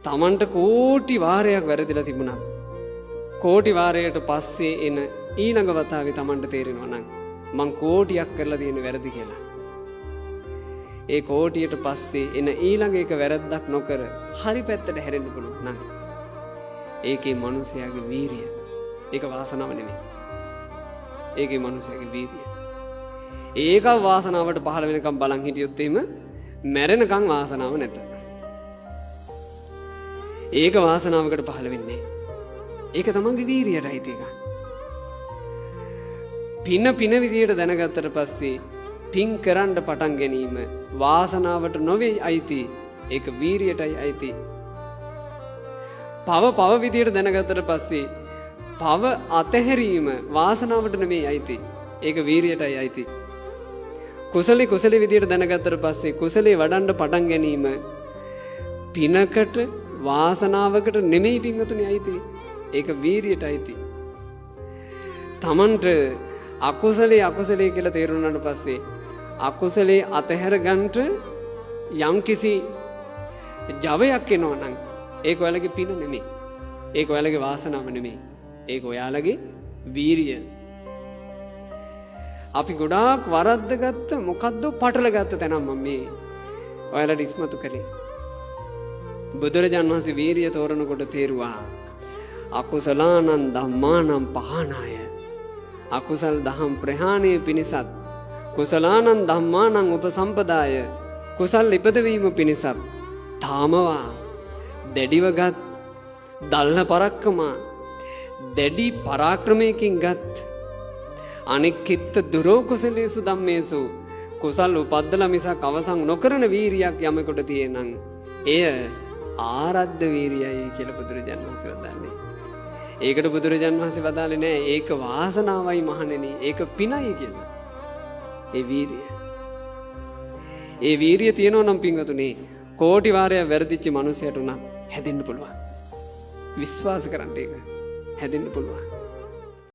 තමන්ට කෝටි වාරයක් වැරදිලා තිබුණා. කෝටි වාරයට පස්සේ එන ඊළඟ වතාවේ තමන්ට තේරෙනවා නම් මං කෝටියක් කරලා තියෙන වැරදි කියලා. ඒ කෝටියට පස්සේ එන ඊළඟ එක වැරද්දක් නොකර හරි පැත්තට හැරෙන්න පුළුවන් නම් ඒකේ මිනිසයාගේ වීරිය. ඒක වාසනාව නෙමෙයි. ඒකේ මිනිසයාගේ වීරිය. ඒක වාසනාවට පහළ වෙනකම් බලන් හිටියොත් එහෙම මැරෙනකම් වාසනාව නැත. ඒක වාසනාවකට පහළ වෙන්නේ. ඒක තමන්ගේ වීරියට අයිති එක. පින විදියට දැනගත්තට පස්සේ පින් කරන්න පටන් ගැනීම වාසනාවට නොවේ අයිති. ඒක වීරියටයි අයිති. පව විදියට දැනගත්තට පස්සේ පව අතහැරීම වාසනාවට නෙමෙයි අයිති. ඒක වීරියටයි අයිති. කුසලේ විදියට දැනගත්තට පස්සේ කුසලේ වඩන්න පටන් ගැනීම පිනකට වාසනාවකට නෙමෙයි පින්වතුනි අයිති. ඒක වීරියට අයිති. තමන්ට අකුසලේ කියලා තේරුණාට පස්සේ අකුසලේ අතහැර ගන්නට යම්කිසි ජවයක් එනවා නම් ඒක ඔයාලගේ පින නෙමෙයි. ඒක ඔයාලගේ වාසනාව නෙමෙයි. ඒක ඔයාලගේ වීරිය. අපි ගොඩාක් වරද්දගත්ත මොකද්ද පටලගත්ත තැන මම මේ ඔයාලට ඉස්මතු කරේ. බුදුරජාණන් වහන්සේ වීරිය තෝරනකොට තේරුවා අකුසලානං ධම්මානං පහනාය. අකුසල් දහම් ප්‍රහාණය පිණිසත් කුසලානං ධම්මානං උපසම්පදාය. කුසල් ඉපදවීම පිණිසත් තාමවා දැඩිවගත් දල්න පරක්කම දැඩි පරාක්‍රමයකින් ගත් අනික්කිට දුරෝ කුසලේසු ධම්මේසු කුසල් උපද්දලා මිසක් අවසන් නොකරන වීරියක් යමෙකුට තියෙනං එය ආරද්ධ වීරියයි කියලා බුදුරජාණන් වහන්සේ වදාළේ. ඒකට බුදුරජාණන් වහන්සේ වදාළේ නෑ ඒක වාසනාවයි මහණෙනි ඒක පිනයි කියලා. ඒ වීරිය. ඒ වීරිය තියෙනවා නම් පින්වතුනි කෝටි වාරයක් වැරදිච්ච මිනිසයාට උනත් හැදෙන්න පුළුවන්. විශ්වාස කරන්න ඒක හැදෙන්න පුළුවන්.